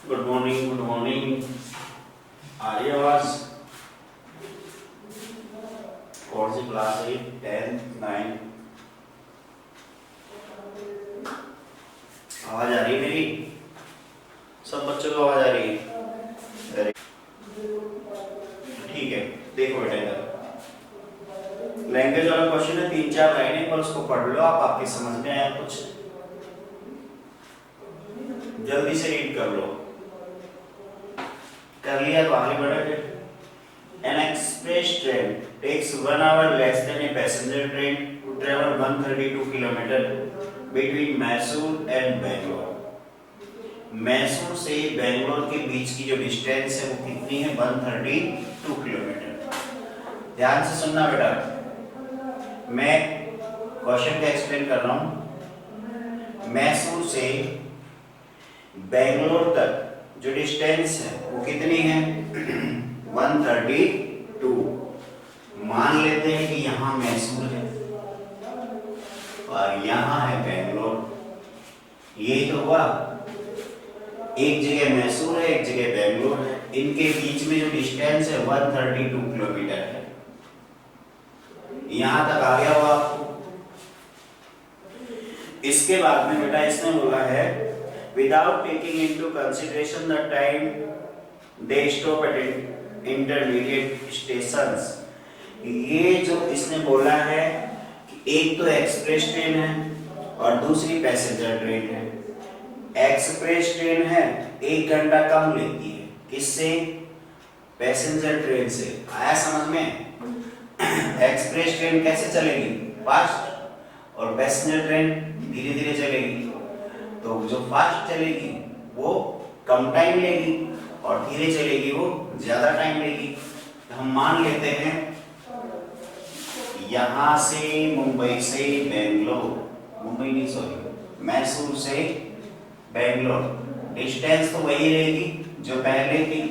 Good morning good morning. आ रही है आवाज? कौन सी क्लास है? 10th 9? आवाज आ रही है मेरी? सब बच्चों को आवाज आ रही है? ठीक है, देखो बेटा इधर लैंग्वेज वाला क्वेश्चन है, 3-4 लाइनें पर उसको पढ़ लो आप, आपकी समझ में आया कुछ जल्दी से रीड कर लो। कर लिया तो आगे बढ़े। An express train takes 1 hour less than a passenger train to travel 132 km between Mysore and Bangalore. Mysore से बेंगलोर के बीच की जो डिस्टेंस है वो कितनी है? 132 किलोमीटर। ध्यान से सुनना बेटा, मैं क्वेश्चन का एक्सप्लेन कर रहा हूँ। मैसूर से बेंगलोर तक जो डिस्टेंस है वो कितनी है? 132। मान लेते हैं कि यहाँ मैसूर है और यहाँ है बेंगलोर। यही तो हुआ, एक जगह मैसूर है एक जगह बेंगलोर है, इनके बीच में जो डिस्टेंस है 132 किलोमीटर है। यहाँ तक आ गया हुआ आपको। इसके बाद में बेटा इसने बोला है without taking into consideration the time they stop at intermediate stations. ये जो इसने बोला है कि एक तो एक्सप्रेस ट्रेन है और दूसरी पैसेंजर ट्रेन है। एक्सप्रेस ट्रेन है 1 घंटा कम लेती है, किससे? पैसेंजर ट्रेन से। आया समझ में? एक्सप्रेस ट्रेन कैसे चलेगी? फास्ट, और पैसेंजर ट्रेन धीरे धीरे चलेगी। तो जो फास्ट चलेगी वो कम टाइम लेगी और धीरे चलेगी वो ज्यादा टाइम लेगी। तो हम मान लेते हैं यहां से मुंबई से बेंगलोर, मुंबई नहीं सॉरी मैसूर से बेंगलोर, डिस्टेंस तो वही रहेगी जो पहले थी।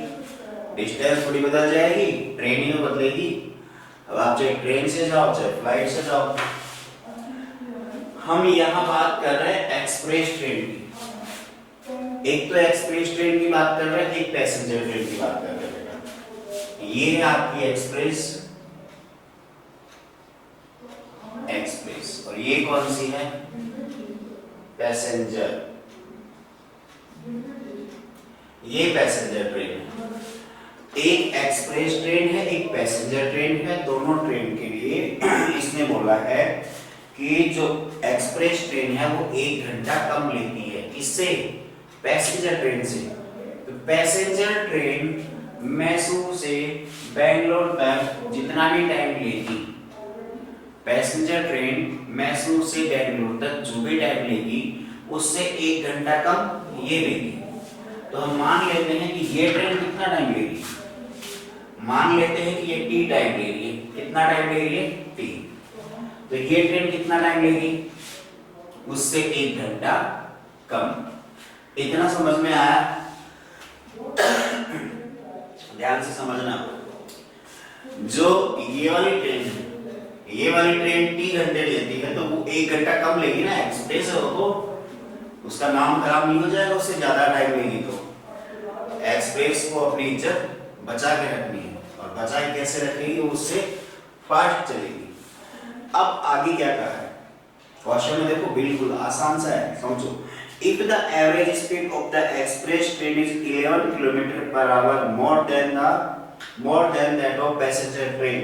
डिस्टेंस थोड़ी बदल जाएगी, ट्रेन ही तो बदलेगी। अब आप चाहे ट्रेन से जाओ चाहे फ्लाइट से जाओ। हम यहाँ बात कर रहे हैं एक्सप्रेस ट्रेन की। एक तो एक्सप्रेस ट्रेन की बात कर रहे हैं, एक पैसेंजर ट्रेन की बात कर रहे हैं बेटा। ये है आपकी एक्सप्रेस, और ये कौन सी है? पैसेंजर। ये पैसेंजर ट्रेन है। एक एक्सप्रेस ट्रेन है एक पैसेंजर ट्रेन है। दोनों ट्रेन के लिए इसने बोला है कि जो एक्सप्रेस ट्रेन है वो 1 घंटा कम लेती है। किससे? पैसेंजर ट्रेन से। तो पैसेंजर ट्रेन मैसूर से बेंगलोर तक जितना भी टाइम लेगी, पैसेंजर ट्रेन मैसूर से बेंगलोर तक जो भी टाइम लेगी उससे 1 घंटा कम ये लेगी। तो हम मान लेते हैं कि ये ट्रेन कितना टाइम लेगी? मान लेते हैं कि ये टी टाइम ले रही है। कितना टाइम ले रही है? टी। तो ये ट्रेन कितना टाइम लेगी? उससे 1 घंटा कम। इतना समझ में आया? ध्यान से समझना। जो ये वाली ट्रेन है, ये वाली ट्रेन 3 घंटे लेती है तो वो 1 घंटा कम लेगी ना। एक्सप्रेस है वो, उसका नाम खराब नहीं हो जाएगा उससे ज्यादा टाइम लेगी। तो एक्सप्रेस को अपनी इज्जत बचा के रखनी है, और बचा के कैसे रखेगी? उससे फास्ट चलेगी। अब आगे क्या कहा है क्वेश्चन में? देखो बिल्कुल आसान सा है, समझो। If the average speed of the express train is 11 km per hour more than that of passenger train,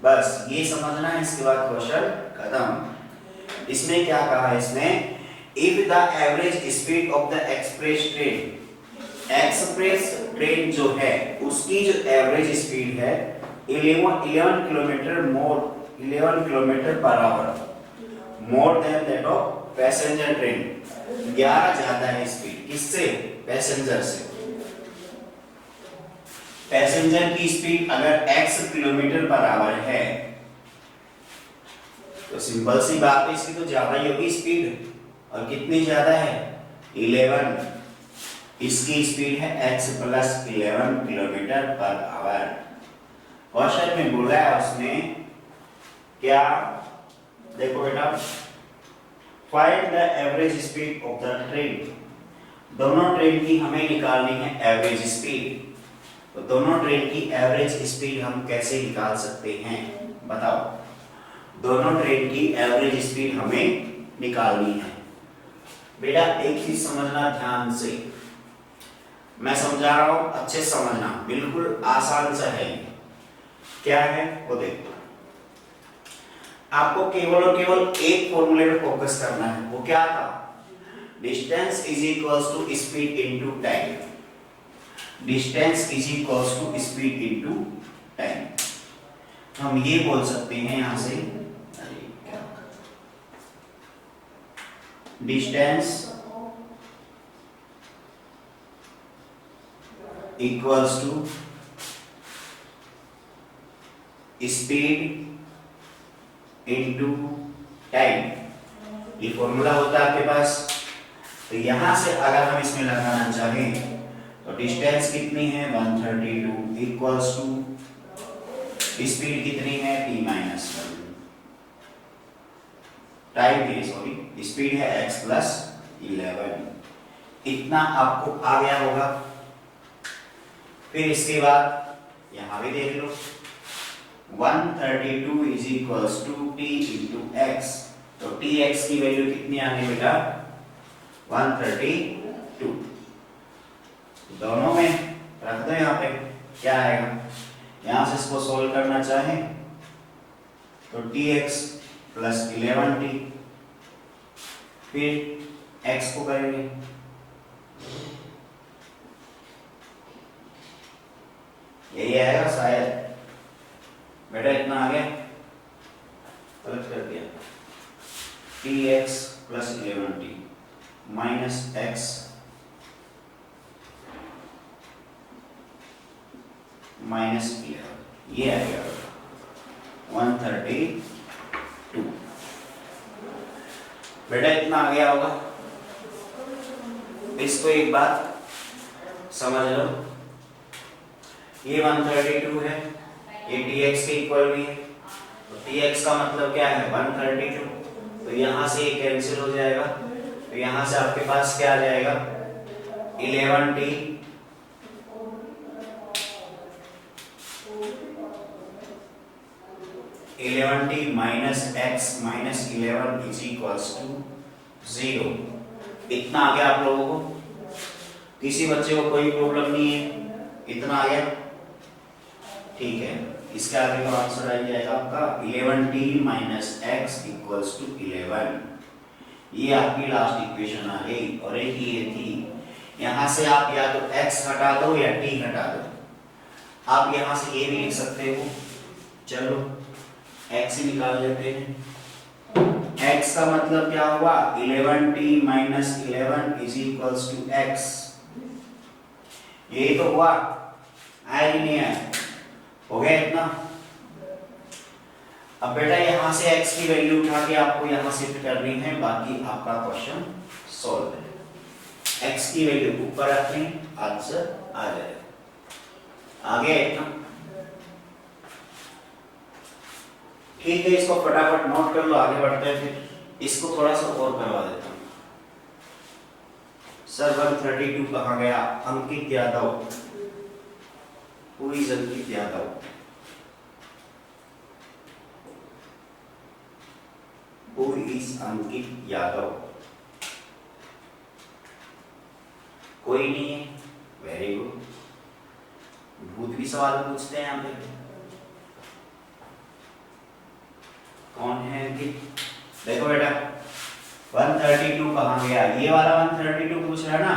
बस ये समझना है। इसके बाद क्वेश्चन खत्म। इसमें क्या कहा है इसने? If the average speed of the express train, express train जो है उसकी जो एवरेज स्पीड है 11 kilometre per hour more than that of passenger train. 11 ज्यादा है स्पीड। किससे? पैसेंजर से। पैसेंजर की स्पीड अगर x किलोमीटर पर आवर है तो सिंपल सी बात है इसकी तो ज्यादा ही होगी स्पीड। और कितनी ज्यादा है? 11। इसकी स्पीड है x plus 11 kilometre per hour. Question में बोला है उसने क्या? देखो बेटा, find the average speed of the train दोनों ट्रेन की हमें निकालनी है एवरेज स्पीड। तो दोनों ट्रेन की एवरेज स्पीड हम कैसे निकाल सकते हैं बताओ। दोनों ट्रेन की एवरेज स्पीड हमें निकालनी है। बेटा एक चीज समझना ध्यान से, मैं समझा रहा हूं अच्छे से समझना, बिल्कुल आसान सा है। क्या है वो देखो, आपको केवल और केवल एक फॉर्मूले पे फोकस करना है। वो क्या था? Distance is equals to speed into time. Distance is equals to speed into time. हम ये बोल सकते हैं यहां से, distance equals to speed into time. ये फॉर्मूला होता है आपके पास। तो यहां से अगर हम इसमें लगाना चाहें तो डिस्टेंस कितनी है 132 इक्वल्स टू स्पीड कितनी है t-1, टाइम है सॉरी स्पीड है x प्लस 11। इतना आपको आ गया होगा। फिर इसके बाद यहां भी देख लो 132 is equals to t into x। तो tx की वैल्यू कितनी आने बेटा 132। दोनों में रख दो। यहाँ पे क्या आएगा, यहां से इसको सोल्व करना चाहें तो tx प्लस 11t, फिर x को करेंगे यही आएगा शायद। बेटा इतना आ गया, गलत कर दिया। tx plus 11t minus x minus 11, ये आ गया 132। बेटा इतना आ गया होगा। इसको एक बात समझ लो, ये 132 है, ये tx के इक्वल भी है। तो tx का मतलब क्या है 132। तो यहां से ये कैंसिल हो जाएगा। तो यहां से आपके पास क्या आ जाएगा 11t minus x minus 11 is equals to 0। इतना आ गया आप लोगों को? किसी बच्चे को कोई प्रॉब्लम नहीं है? इतना आ गया, ठीक है। इसका आगे का आंसर आ जाएगा आपका 11t minus x equals to 11। ये आपकी लास्ट इक्वेशन आ गई। और एक ये थी, यहां से आप या तो x हटा दो या t हटा दो। आप यहां से ये भी लिख सकते हो, चलो x ही निकाल लेते हैं। x का मतलब क्या हुआ 11t minus 11 is equals to x। यही तो हुआ, आया कि नहीं आया? हो गया इतना। अब बेटा यहां से x की वैल्यू उठा के आपको यहां शिफ्ट करनी है, बाकी आपका क्वेश्चन सॉल्व है। x की वैल्यू ऊपर रखें, आंसर आ जाएगा। आ गया इतना, ठीक है। इसको फटाफट नोट कर लो, आगे बढ़ते हैं। फिर इसको थोड़ा सा और करवा देता हूं। सर 132 कहां गया? अंकित यादव, पूरी अंकित यादव। Who is Ankit Yadav? कोई नहीं है, वेरी गुड। भूत भी सवाल पूछते हैं यहाँ पे। कौन है अंकित? देखो बेटा 132 कहां गया? ये वाला 132 पूछ रहा है ना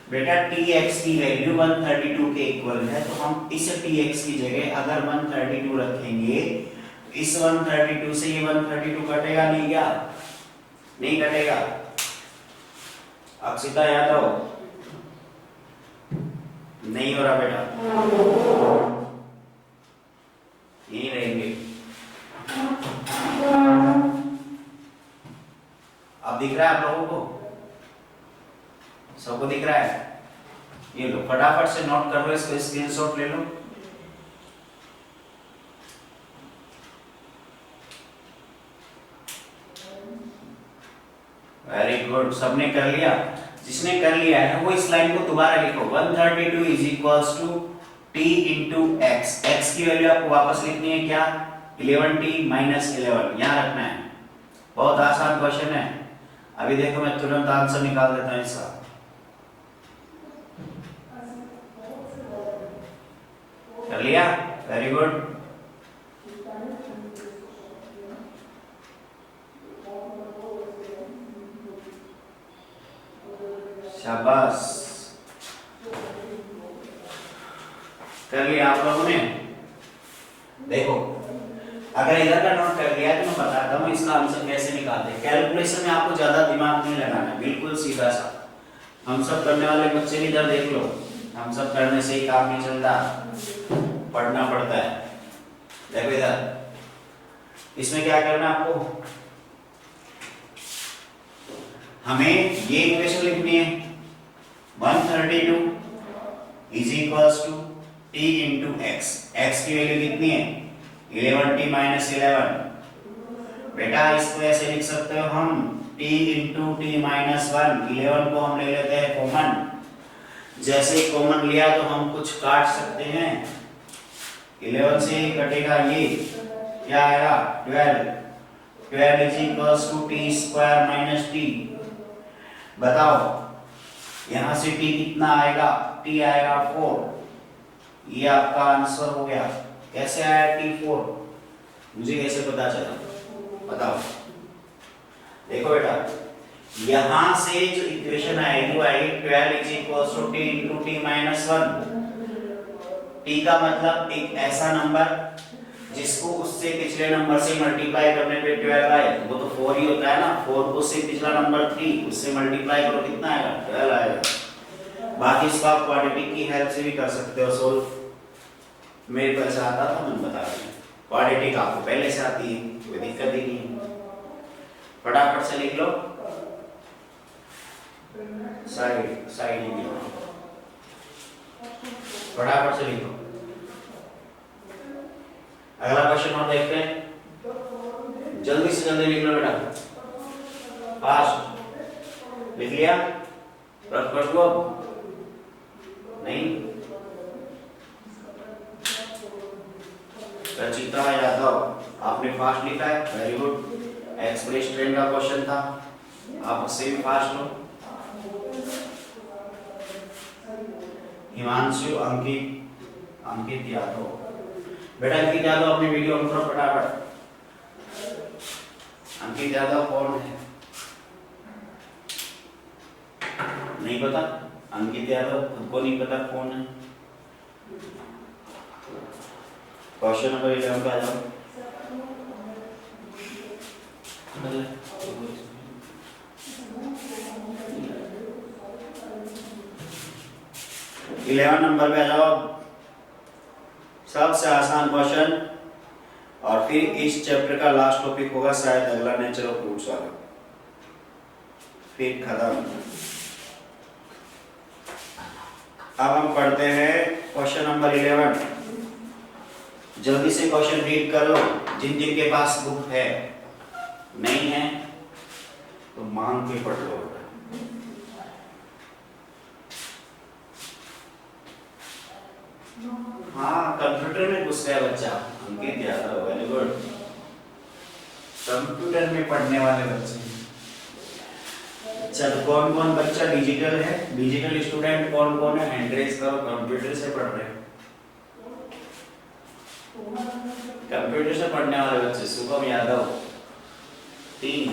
बेटा। tx की वैल्यू 132 के इक्वल है, तो हम इस tx की जगह अगर 132 रखेंगे, इस 132 से ये 132 कटेगा नहीं क्या? नहीं कटेगा। अक्षिता यादव नहीं हो रहा बेटा, यही रहेंगे। अब दिख रहा है आप लोगों को? सबको दिख रहा है? ये लो फटाफट से नोट कर लो, इसको स्क्रीनशॉट ले लो। वेरी गुड, सबने कर लिया। जिसने कर लिया है वो इस लाइन को दोबारा लिखो 132 is equals to t into X. X की वैल्यू आपको वापस लिखनी है क्या 11t माइनस 11 यहाँ रखना है। बहुत आसान क्वेश्चन है। अभी देखो मैं तुरंत आंसर निकाल देता हूँ इसका। कर लिया वेरी गुड। शाबाश कर लिया आप लोगों ने। देखो अगर इधर का नोट कर लिया तो मैं बताता हूँ इसका आंसर कैसे निकालते हैं। कैलकुलेशन में आपको ज्यादा दिमाग नहीं लगाना, बिल्कुल सीधा सा। हम सब करने वाले बच्चे भी इधर देख लो, हम सब करने से ही काम नहीं चलता, पढ़ना पड़ता है। देखो इधर इसमें क्या करना है आपको, हमें ये इक्वेशन लिखनी है 132 is equals to t into X. X की वैल्यू कितनी है 11t माइनस 11। बेटा इसको ऐसे लिख सकते हो हम t इंटू टी माइनस 1। 11 को हम ले लेते हैं कॉमन। जैसे ही कॉमन लिया तो हम कुछ काट सकते हैं। 11 से ही कटेगा ये, क्या आएगा 12। 12 is equals to T square minus T. बताओ यहां से t कितना आएगा, t आएगा 4। ये आपका आंसर हो गया। कैसे आया t4, मुझे कैसे पता चला बताओ। देखो बेटा यहां से जो इक्वेशन आएगी वो आएगी 12 is equals to t into T minus 1। t का मतलब एक ऐसा नंबर जिसको उससे पिछले नंबर से मल्टीप्लाई करने पे 12 आए, वो तो 4 ही होता है ना। 4 को उससे पिछला नंबर 3, उससे मल्टीप्लाई करो कितना आएगा 12 आएगा। बाकी इसको आप क्वाड्रेटिक की हेल्प से भी कर सकते हो सोल्व। मेरे को ऐसा आता था, मैं बता रहा हूँ। क्वाड्रेटिक आपको पहले से आती है, कोई दिक्कत ही नहीं है। फटाफट से लिख लो, साइड साइड लिख लो, फटाफट से लिखो। अगला क्वेश्चन और देखते हैं, जल्दी से जल्दी लिख लो बेटा, फास्ट। लिख लिया, रख कर लो नहीं। रचिता यादव आपने फास्ट लिखा है, वेरी गुड। एक्सप्रेस ट्रेन का क्वेश्चन था, आप उससे भी फास्ट हो। हिमांशु अंकित यादव, बेटा अंकित यादव अपनी वीडियो ऑन करो फटाफट। अंकित यादव कौन है नहीं पता, अंकित यादव खुद को नहीं पता कौन है। क्वेश्चन नंबर 11 पे आ जाओ। 11 नंबर पे आ जाओ। सबसे आसान क्वेश्चन, और फिर इस चैप्टर का लास्ट टॉपिक होगा शायद अगला नेचर ऑफ फ्रूट्स वाला, फिर खत्म। अब हम पढ़ते हैं क्वेश्चन नंबर 11। जल्दी से क्वेश्चन रीड कर लो, जिन जिन के पास बुक है, नहीं है तो मांग के पढ़ लो। हाँ कंप्यूटर में घुस गया बच्चा, Ankit Yadav, very good. Computer में पढ़ने वाले बच्चे। चलो कौन कौन बच्चा डिजिटल है, डिजिटल स्टूडेंट कौन कौन है, हैंड रेज करो। कंप्यूटर से पढ़ रहे, कंप्यूटर से पढ़ने वाले बच्चे, शुभम यादव 3,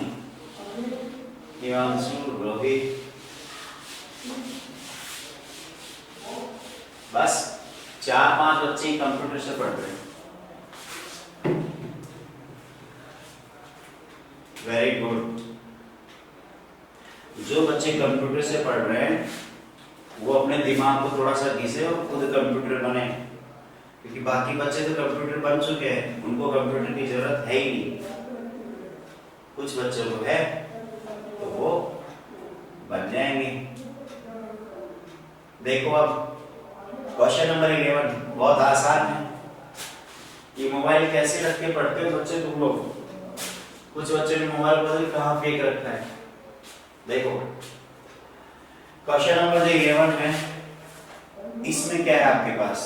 हिमांशु, रोहित, बस 4-5 बच्चे कंप्यूटर से पढ़ रहे हैं। Very good. जो बच्चे कंप्यूटर से पढ़ रहे हैं वो अपने दिमाग को थोड़ा सा घिसे और खुद कंप्यूटर बने, क्योंकि बाकी बच्चे तो कंप्यूटर बन चुके हैं, उनको कंप्यूटर की जरूरत है ही नहीं। कुछ बच्चों को है तो वो बन जाएंगे। देखो अब क्वेश्चन नंबर 11 बहुत आसान है। ये मोबाइल कैसे रख के पढ़ते हो बच्चे तुम लोग? कुछ बच्चे ने मोबाइल पता नहीं कहाँ फेंक रखा है। देखो क्वेश्चन नंबर जो 11 है, इसमें क्या है आपके पास?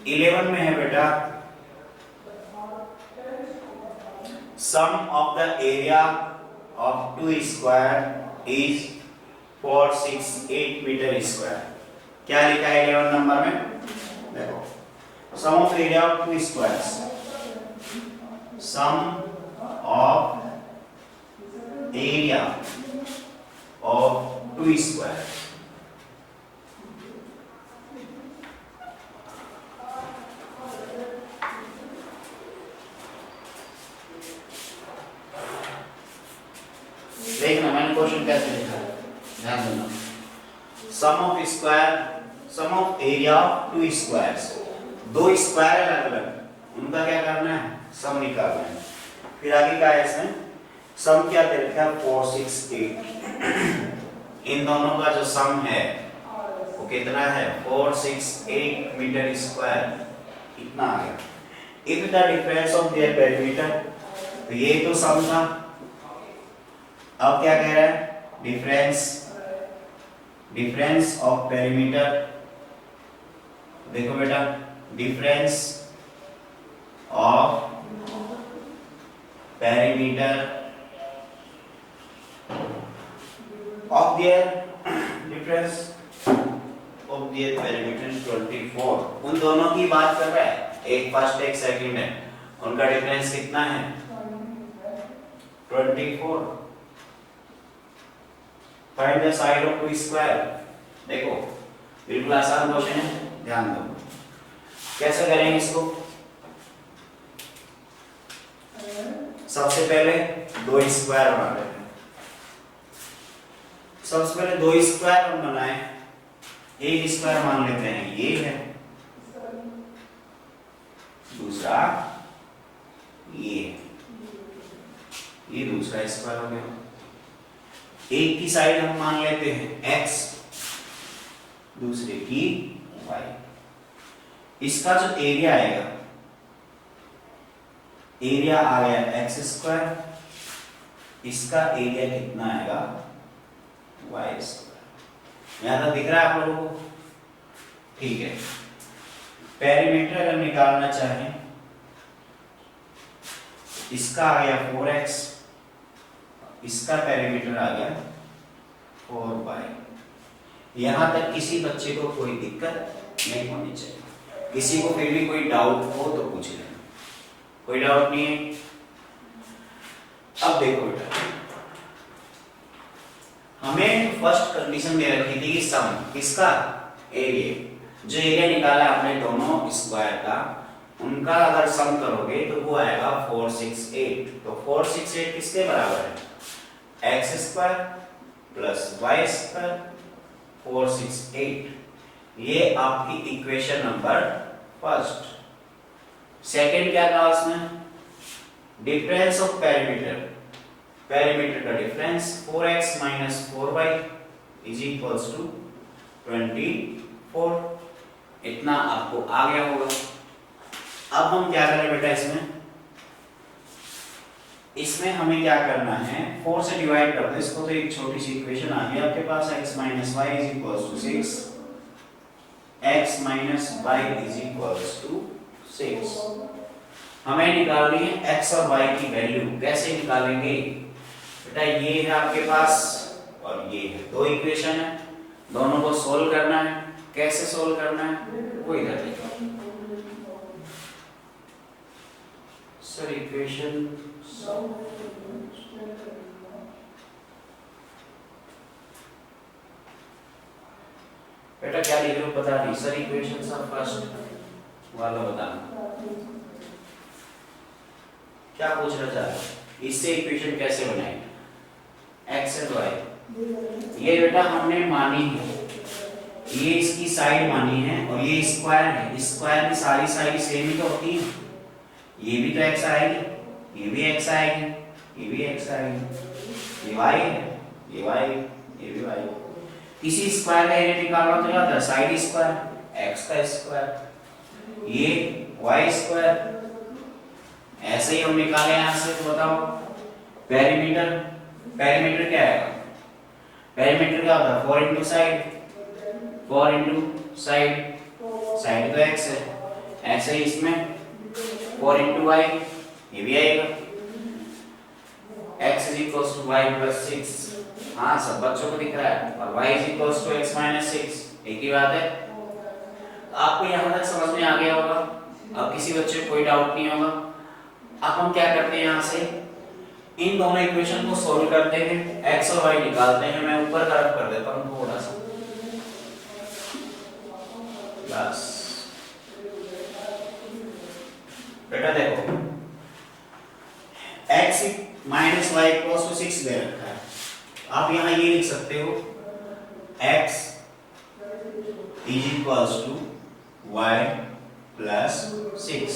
11 में है बेटा, sum of the area of two square is 468 metre square. क्या लिखा है 11 नंबर में? देखो, sum of area of two squares, sum of area of two square, देखना मैंने क्वेश्चन कैसे लिखा है, ध्यान देना। Sum of square, sum of area of two squares, दो स्क्वायर अलग अलग, उनका क्या करना है? सम निकालना है। फिर आगे क्या है इसमें? सम क्या दे रखा है? 468। इन दोनों का जो सम है वो कितना है? 468 मीटर स्क्वायर, इतना आ गया। If the difference of their perimeter, तो ये तो सम था, अब क्या कह रहा है? Difference of perimeter. देखो बेटा, difference of perimeter of their, difference of their perimeter 24। उन दोनों की बात कर रहा है, एक फर्स्ट एक सेकंड है, उनका डिफरेंस कितना है? 24। Find the side of two square. देखो बिल्कुल आसान क्वेश्चन है, ध्यान दो। कैसे करेंगे इसको? सबसे पहले दो स्क्वायर बना लेते हैं। सबसे पहले दो स्क्वायर हम बनाए, एक स्क्वायर मान लेते हैं ये है, दूसरा ये दूसरा स्क्वायर हो गया। एक की साइड हम मान लेते हैं x, दूसरे की y। इसका जो एरिया आएगा, एरिया आ गया x स्क्वायर, इसका एरिया कितना आएगा? y square. यहां तक दिख रहा है आप लोगों को? ठीक है। पेरीमीटर अगर निकालना चाहें, इसका आ गया 4x, इसका पेरीमीटर आ गया 4y। यहां तक किसी बच्चे को कोई दिक्कत नहीं होनी चाहिए। किसी को फिर भी कोई डाउट हो तो पूछ लेना, कोई डाउट नहीं है। अब देखो बेटा, हमें फर्स्ट कंडीशन दे रखी थी कि सम किसका? एरिया। जो एरिया निकाला आपने दोनों स्क्वायर का, उनका अगर सम करोगे तो वो आएगा 468। तो 468 किसके बराबर है? X square plus Y square 468। ये आपकी इक्वेशन नंबर फर्स्ट। सेकंड क्या था उसमें? डिफरेंस ऑफ पेरीमीटर, पेरीमीटर का difference 4x minus 4y is equals to 24। इतना आपको आ गया होगा। अब हम क्या करें बेटा, इसमें हमें क्या करना है? 4 से डिवाइड कर दो इसको, तो एक छोटी सी इक्वेशन आ गई आपके पास, x minus Y is equals to 6, x minus Y is equals to 6। हमें निकालनी है x और y की वैल्यू। कैसे निकालेंगे बेटा? ये है आपके पास और ये है, दो इक्वेशन है, दोनों को सोल्व करना है। कैसे सोल्व करना है वो इधर लिखो। सर इक्वेशन बेटा क्या लिख रहे हो पता नहीं। सर इक्वेशन सब फर्स्ट वाला बताना क्या पूछ रहा था। इससे इक्वेशन कैसे बनाएंगे? एक्स एंड वाई ये बेटा हमने मानी है, ये इसकी साइड मानी है और ये स्क्वायर है। स्क्वायर में सारी साइड सेम ही तो होती है। ये भी तो एक्स आएगी, ये भी एक्स आएगी, ये भी एक्स आएगी, ये वाई है, ये वाई, ये भी वाई। किसी स्क्वायर का एरिया निकालना तो क्या था? साइड स्क्वायर, एक्स का स्क्वायर, ये वाई स्क्वायर। ऐसे ही हम निकाले यहां से, तो बताओ पेरीमीटर। पेरीमीटर क्या आएगा? पेरीमीटर क्या होता है 4 into side, 4 into side, side तो x है, x है इसमें 4 इंटू वाई, ये भी आएगा x is equal to Y plus 6। हाँ सब बच्चों को दिख रहा है, और y is equal to x minus 6, एक ही बात है। तो आपको यहाँ तक समझ में आ गया होगा, अब किसी बच्चे को कोई डाउट नहीं होगा। अब हम क्या करते हैं, यहाँ से इन दोनों इक्वेशन को सॉल्व करते हैं, x और y निकालते हैं। मैं ऊपर तरफ कर देता हूँ थोड़ा सा, बस बेटा देखो x minus Y equals to 6 दे रखा है। आप यहाँ ये लिख सकते हो x is equals to y plus 6।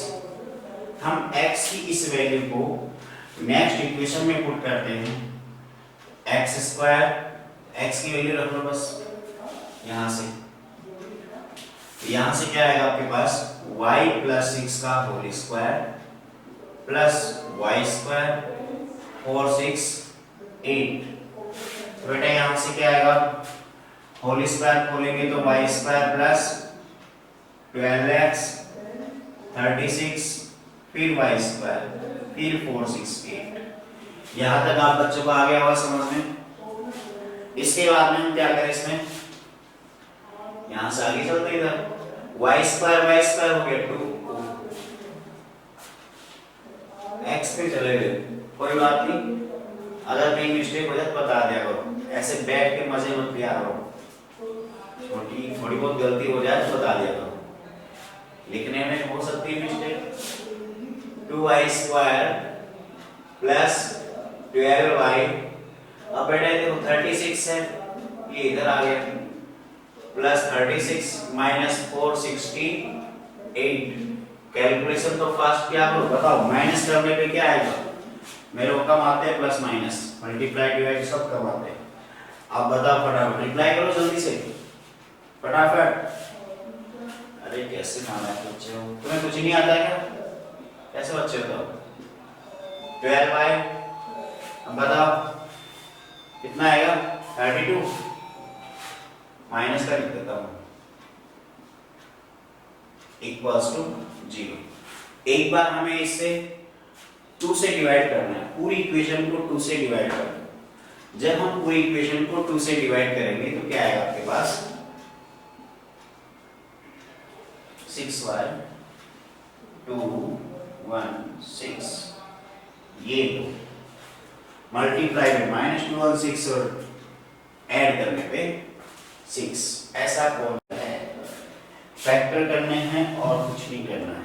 हम x की इस वैल्यू को नेक्स्ट इक्वेशन में पुट करते हैं, एक्स स्क्वायर, x की वैल्यू रख लो बस यहां से, यहां से क्या आएगा आपके पास y प्लस 6 का whole square plus Y square 4 6 8। तो बेटा यहां से क्या आएगा, होल स्क्वायर खोलेंगे तो वाई स्क्वायर प्लस 12x 36 फिर वाई स्क्वायर फिर 4 6 8। यहां तक आप बच्चों को आ गया होगा समझ में। इसके बाद में हम क्या करें, इसमें यहां से आगे चलते इधर वाई स्क्वायर हो गया 2, x पे चले गए, कोई बात नहीं। अगर कहीं मिस्टेक हो जाए तो बता दिया करो, ऐसे बैठ के मजे मत लिया करो, थोड़ी बहुत गलती हो जाए तो बता दिया करो, लिखने में हो सकती है mistake. 2y square plus 12y, अब बेटा देखो 36 है, ये इधर आ गया, प्लस 36 माइनस 468। कैलकुलेशन तो फास्ट क्या करो बताओ, माइनस करने पे क्या आएगा, मेरे को कम आते हैं प्लस माइनस, मल्टीप्लाई डिवाइड सब कम आते हैं। अब बताओ फटाफट रिप्लाई करो जल्दी से फटाफट। अरे कैसे नालायक बच्चे हो, तुम्हें कुछ नहीं आता है क्या, कैसे बच्चे हो तो 12y, अब बताओ कितना आएगा 32, माइनस का लिख देता हूं इक्वल्स टू 0। एक बार हमें इससे 2 से डिवाइड करना है, पूरी इक्वेशन को 2 से डिवाइड करना है। जब हम पूरी इक्वेशन को 2 से डिवाइड करेंगे तो क्या आएगा आपके पास 6y 2 1 6, ये दो मल्टीप्लाई में -2 और 6 और ऐड करने पे 6, ऐसा कौन है, फैक्टर करने हैं और कुछ नहीं करना है।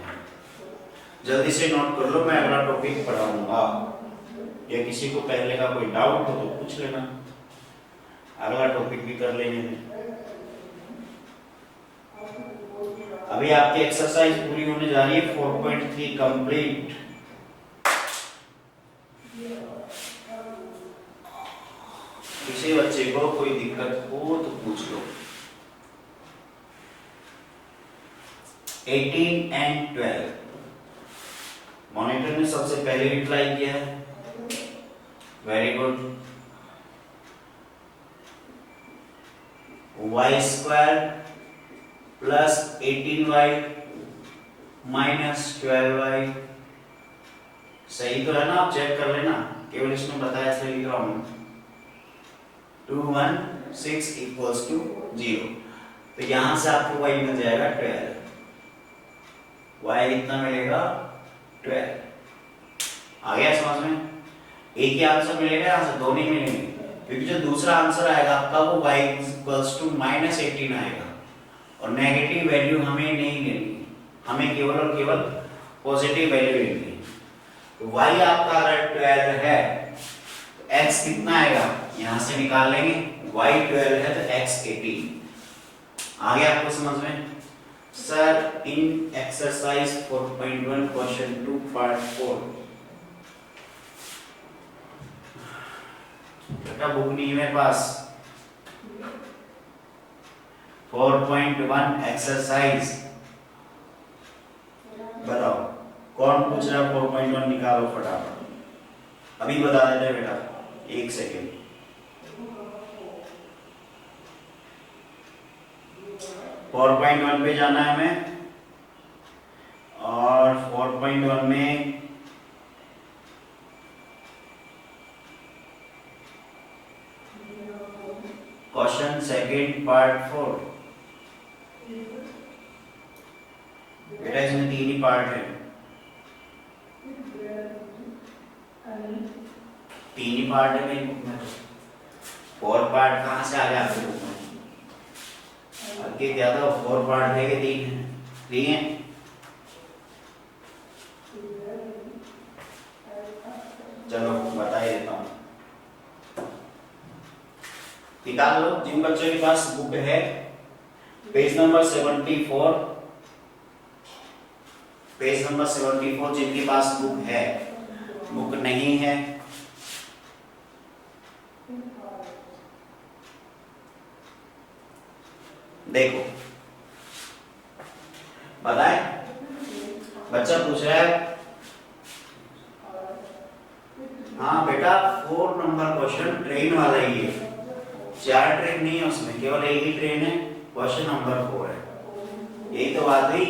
जल्दी से नोट कर लो, मैं अगला टॉपिक पढ़ाऊंगा, या किसी को पहले का कोई डाउट हो तो पूछ लेना, अगला टॉपिक भी कर लेंगे। अभी आपकी एक्सरसाइज पूरी होने जा रही है 4.3 कंप्लीट। किसी बच्चे को कोई दिक्कत हो तो पूछ लो। 18 एंड 12 मॉनिटर ने सबसे पहले रिप्लाई किया है, very good. y square plus 18y minus 12y, सही तो है ना, आप चेक कर लेना, केवल इसमें बताया इसलिए लिख रहा हूं। 2 1 6 इक्वल्स टू 0, तो यहां से आपको y मिल जाएगा 12, y कितना मिलेगा 12। आ गया समझ में, एक ही आंसर मिलेगा, यहां से दो नहीं मिलेंगे, क्योंकि जो दूसरा आंसर आएगा आपका वो y इक्वल्स टू -18 आएगा, और नेगेटिव वैल्यू हमें नहीं लेनी, हमें केवल और केवल पॉजिटिव वैल्यू लेनी है। तो y आपका अगर 12 है तो x कितना आएगा, यहां से निकाल लेंगे, y 12 है तो x 18। आ गया आपको समझ में। सर इन एक्सरसाइज 4.1 क्वेश्चन 2 पार्ट 4 बेटा बुक नहीं है मेरे पास। 4.1 एक्सरसाइज बताओ कौन पूछ रहा है, 4.1 निकालो फटाफट, अभी बता देते बेटा, 1 सेकेंड। 4.1 पे जाना है हमें, और 4.1 में क्वेश्चन सेकंड पार्ट 4। बेटा इसमें 3 ही पार्ट है, 3 ही पार्ट है मेरी बुक में, 4 पार्ट कहाँ से आ गया आपकी बुक में? आगे ज्यादा 4 पार्ट है कि 3 है? 3 है। चलो बता ही देता हूँ, निकाल लो जिन बच्चों के पास बुक है, पेज नंबर 74, पेज नंबर 74 जिनके पास बुक है, बुक नहीं है देखो, बताए बच्चा पूछ रहा है। हाँ बेटा 4 नंबर क्वेश्चन ट्रेन वाला ही है, 4 ट्रेन नहीं है उसमें, केवल एक ही ट्रेन है, क्वेश्चन नंबर 4 है। यही तो बात हुई,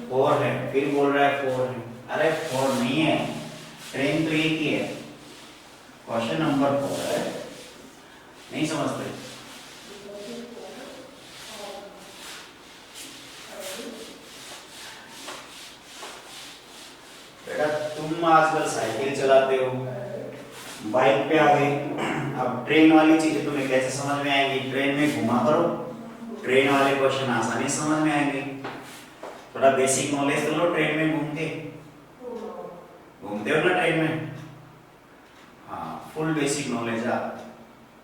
4 है, फिर बोल रहा है 4 है। अरे 4 नहीं है, ट्रेन तो एक ही है, क्वेश्चन नंबर 4 है। नहीं समझते? बेटा तुम आजकल साइकिल चलाते हो, बाइक पे आ गए, अब ट्रेन वाली चीजें तुम्हें कैसे समझ में आएंगी? ट्रेन में घुमा करो, ट्रेन वाले क्वेश्चन आसानी से समझ में आएंगे। थोड़ा बेसिक नॉलेज तो लो, ट्रेन में घूमते हो ना ट्रेन में, हाँ फुल बेसिक नॉलेज है।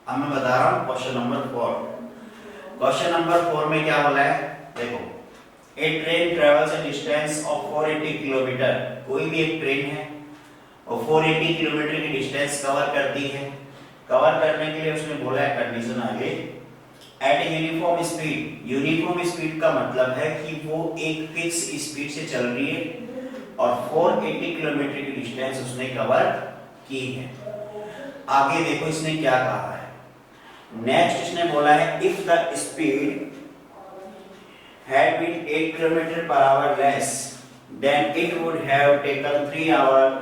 अब मैं बता रहा हूँ क्वेश्चन नंबर 4। क्वेश्चन नंबर 4 में क्या बोला है देखो, a train travels a distance of 480 kilometre, कोई भी एक ट्रेन है और 480 किलोमीटर की डिस्टेंस कवर करती है। कवर करने के लिए उसने बोला है कंडीशन आगे, eight uniform speed. Uniform speed का मतलब है कि वो एक फिक्स स्पीड से चल रही है और 480 किलोमीटर की डिस्टेंस उसने कवर की है। आगे देखो इसने क्या कहा है, नेक्स्ट इसने बोला है if the speed had been 8 km per hour less, then it would have taken 3 hours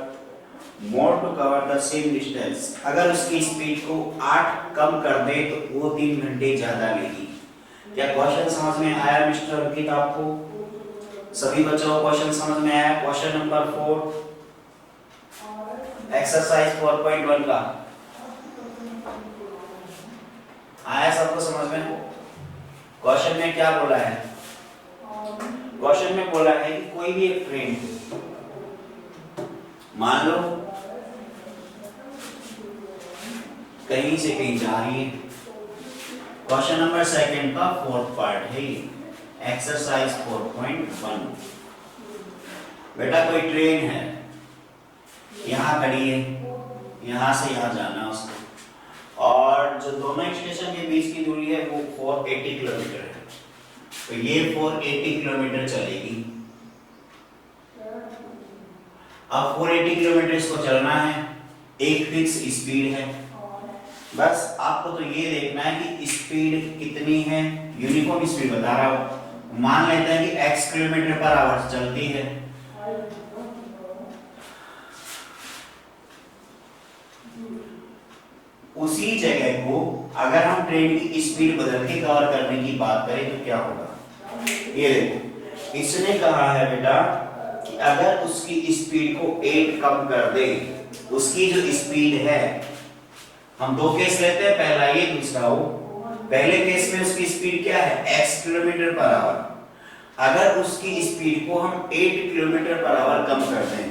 more to cover the same distance. अगर उसकी स्पीड को 8 कम कर दे तो वो 3 घंटे ज्यादा लेगी। क्या क्वेश्चन समझ में आया मिस्टर अंकित? आपको सभी बच्चों को क्वेश्चन समझ में आया? क्वेश्चन नंबर 4 एक्सरसाइज 4.1 का आया सबको समझ में? क्वेश्चन में क्या बोला है? क्वेश्चन में बोला है कि कोई भी एक ट्रेन मान लो कहीं से कहीं जा रही है। क्वेश्चन नंबर सेकंड का 4th पार्ट है एक्सरसाइज 4.1। बेटा कोई ट्रेन है, यहाँ खड़ी है, यहाँ से यहाँ जाना है उसको, और जो दोनों स्टेशन के बीच की दूरी है वो 480 किलोमीटर है, तो ये 480 किलोमीटर चलेगी। अब 480 किलोमीटर इसको चलना है, एक फिक्स स्पीड है, बस आपको तो ये देखना है कि स्पीड कितनी है, यूनिफॉर्म स्पीड बता रहा हूं, मान लेते हैं कि x किलोमीटर पर आवर चलती है। उसी जगह को अगर हम ट्रेन की स्पीड बदल के कवर करने की बात करें तो क्या होगा? ये देखो इसने कहा है बेटा कि अगर उसकी स्पीड को 8 कम कर दे, उसकी जो स्पीड है, हम 2 केस लेते हैं, पहला ये दूसरा वो। पहले केस में उसकी स्पीड क्या है? x kilometre per hour. अगर उसकी स्पीड को हम 8 किलोमीटर पर आवर कम कर दें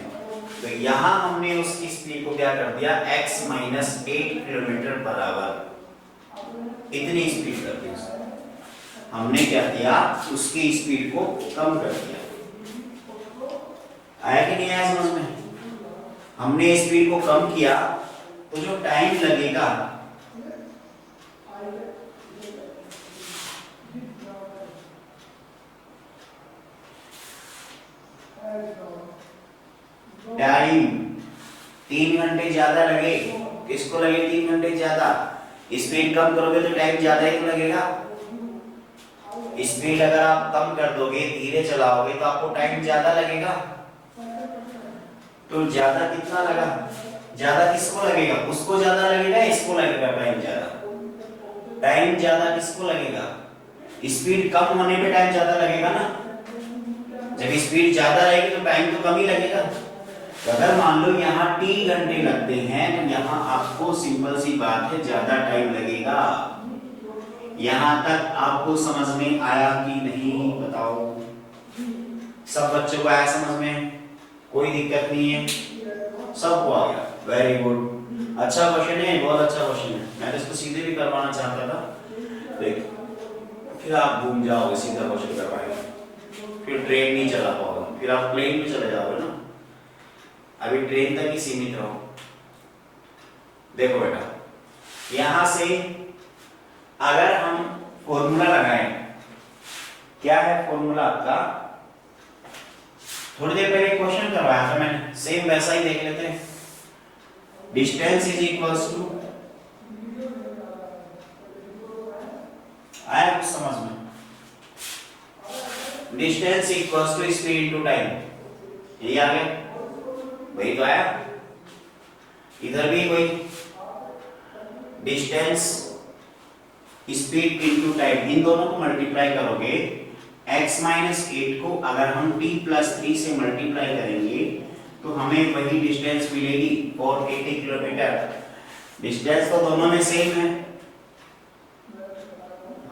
तो यहां हमने उसकी स्पीड को क्या कर दिया? x - 8 किलोमीटर पर आवर, इतनी स्पीड कर दी उसने। हमने क्या किया? उसकी स्पीड को कम कर दिया। आया कि नहीं आया समझ में? हमने स्पीड को कम किया तो जो टाइम लगेगा टाइम 3 घंटे ज्यादा लगे। किसको लगे 3 घंटे ज्यादा? स्पीड कम करोगे तो टाइम ज्यादा ही लगेगा। स्पीड अगर आप कम कर दोगे, धीरे चलाओगे तो आपको टाइम ज्यादा लगेगा। तो ज्यादा कितना लगा, ज्यादा किसको लगेगा, उसको ज्यादा लगेगा, इसको लगेगा टाइम ज्यादा। टाइम ज्यादा किसको लगेगा, स्पीड कम होने पे टाइम ज्यादा लगेगा ना। जब स्पीड ज्यादा रहेगी तो टाइम तो कम ही लगेगा। तो अगर मान लो यहाँ t घंटे लगते हैं तो यहाँ आपको सिंपल सी बात है ज्यादा टाइम लगेगा। यहाँ तक आपको समझ में आया कि नहीं बताओ? सब बच्चों को आया समझ में? कोई दिक्कत नहीं है? सबको आ गया, वेरी गुड। अच्छा क्वेश्चन है, बहुत अच्छा क्वेश्चन है। मैं तो इसको सीधे भी करवाना चाहता था, देख फिर आप घूम जाओगे, सीधा क्वेश्चन करवाएंगे, फिर ट्रेन नहीं चला पाओगे, फिर आप प्लेन में चले जाओगे ना। अभी ट्रेन तक ही सीमित रहो। देखो बेटा, यहां से अगर हम फॉर्मूला लगाएं, क्या है फॉर्मूला आपका? थोड़ी देर पहले क्वेश्चन करवाया था मैंने, सेम वैसा ही देख लेते हैं। डिस्टेंस इज इक्वल्स टू, आया कुछ समझ में? Distance equals to speed into time, यही आ गया, वही तो आया। इधर भी वही, डिस्टेंस स्पीड इनटू टाइम, इन दोनों को मल्टीप्लाई करोगे, x माइनस 8 को अगर हम t प्लस 3 से मल्टीप्लाई करेंगे तो हमें वही डिस्टेंस मिलेगी 480 किलोमीटर। डिस्टेंस तो दोनों में सेम है।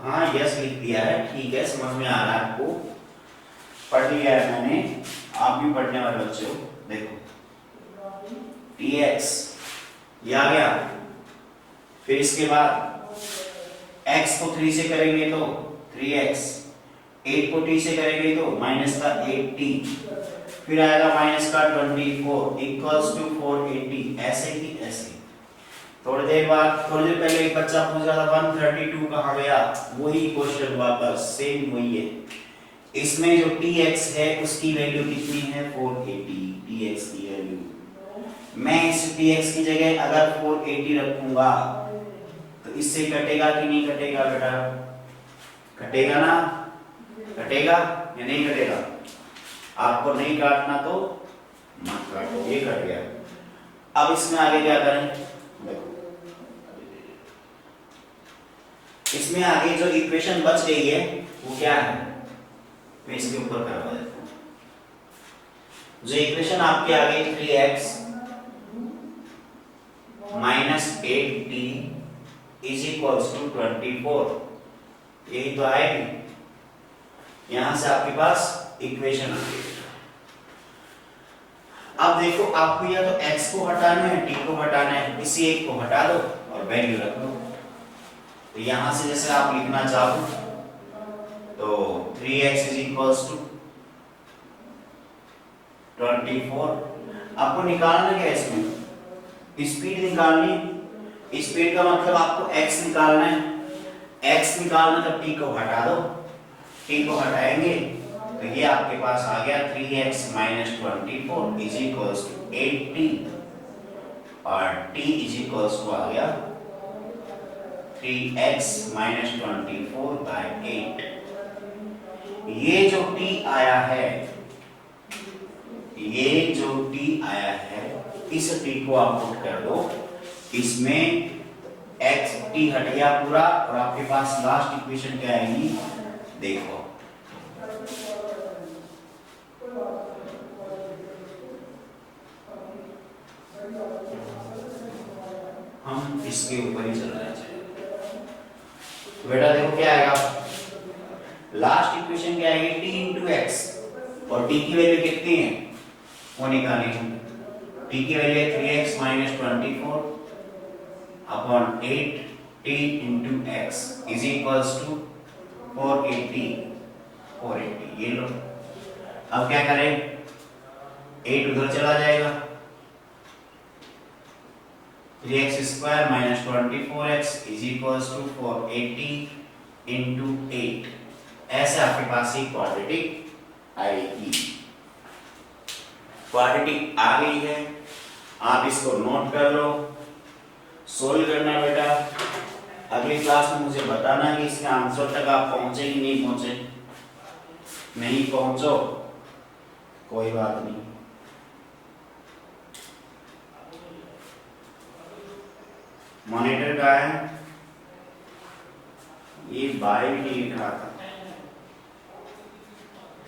हाँ यस लिख दिया है, ठीक है, समझ में आ रहा है आपको, पढ़ लिया है मैंने, आप भी पढ़ने वाले बच्चे हो। देखो tx ये आ गया, फिर इसके बाद x को 3 से करेंगे तो 3x, 8 को t से करेंगे तो माइनस का 8t, फिर आएगा माइनस का 24 इक्वल्स टू 480, ऐसे ही ऐसे। थोड़ी देर पहले एक बच्चा पूछ रहा था 132 कहाँ गया, वही क्वेश्चन वापस सेम वही है। इसमें जो tx है उसकी वैल्यू कितनी है 480, tx की वैल्यू। मैं इस tx की जगह अगर 480 रखूंगा तो इससे कटेगा कि नहीं कटेगा बेटा? कटेगा ना, कटेगा या नहीं कटेगा? आपको नहीं काटना तो मत काटो, ये कट गया। अब इसमें आगे क्या करें? देखो इसमें आगे जो इक्वेशन बच गई है वो क्या है, मैं इसके ऊपर करवा देता हूं। जो इक्वेशन आपके आगे 3x minus 8t is equals to 24, यही तो आएगी। यहां से आपके पास इक्वेशन आ गई। अब देखो आपको या तो x को हटाना है, t को हटाना है, इसी एक को हटा दो और वैल्यू रख लो। तो यहां से जैसे आप लिखना चाहो तो 3x इज इक्वल्स टू 24। आपको निकालना क्या है इसमें? स्पीड निकालनी। स्पीड का मतलब आपको x निकालना है, x निकालना तो t को हटा दो, t को हटाएंगे तो ये आपके पास आ गया 3x minus 24 is equals to 8t, और t इज इक्वल्स टू आ गया 3x माइनस 24 बाय 8। ये जो t आया है, ये जो t आया है, इस t को आप पुट कर दो, इसमें x t हट गया पूरा, और आपके पास लास्ट इक्वेशन क्या आएगी देखो। हम इसके ऊपर ही चल रहे हैं। बेटा देखो क्या आएगा, लास्ट इक्वेशन क्या आएगी t इंटू एक्स, और t की वैल्यू कितनी है वो निकालनी है। t की वैल्यू है 3x minus 24 upon 8t into X is equals to 480, ये लो। अब क्या करें, 8 उधर चला जाएगा, 3x square minus 24x is equals to 480 into 8। ऐसे आपके पास ही क्वाड्रेटिक आएगी। क्वाड्रेटिक आ गई है, आप इसको नोट कर लो। सोल्व करना बेटा, अगली क्लास में मुझे बताना कि इसके आंसर तक आप पहुंचे कि नहीं पहुंचे। नहीं पहुंचो कोई बात नहीं, मॉनिटर का है ये बाय भी नहीं लिख रहा था।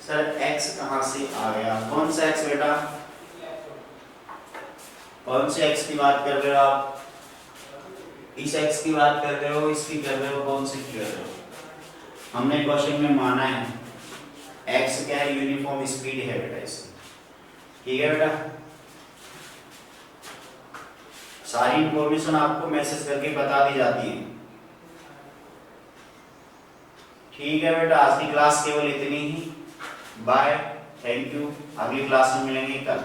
सर x कहां से आ गया? कौन सा x बेटा? कौन से x की बात कर रहे हो आप? इस x की बात कर रहे हो, इसकी कर रहे हो, कौन सी कर रहे हो? हमने क्वेश्चन में माना है x क्या है? यूनिफॉर्म स्पीड है बेटा इसकी, ठीक है बेटा। सारी इंफॉर्मेशन आपको मैसेज करके बता दी जाती है, ठीक है बेटा। आज की क्लास केवल इतनी ही। Bye, thank you. अगली क्लास में मिलेंगे कल।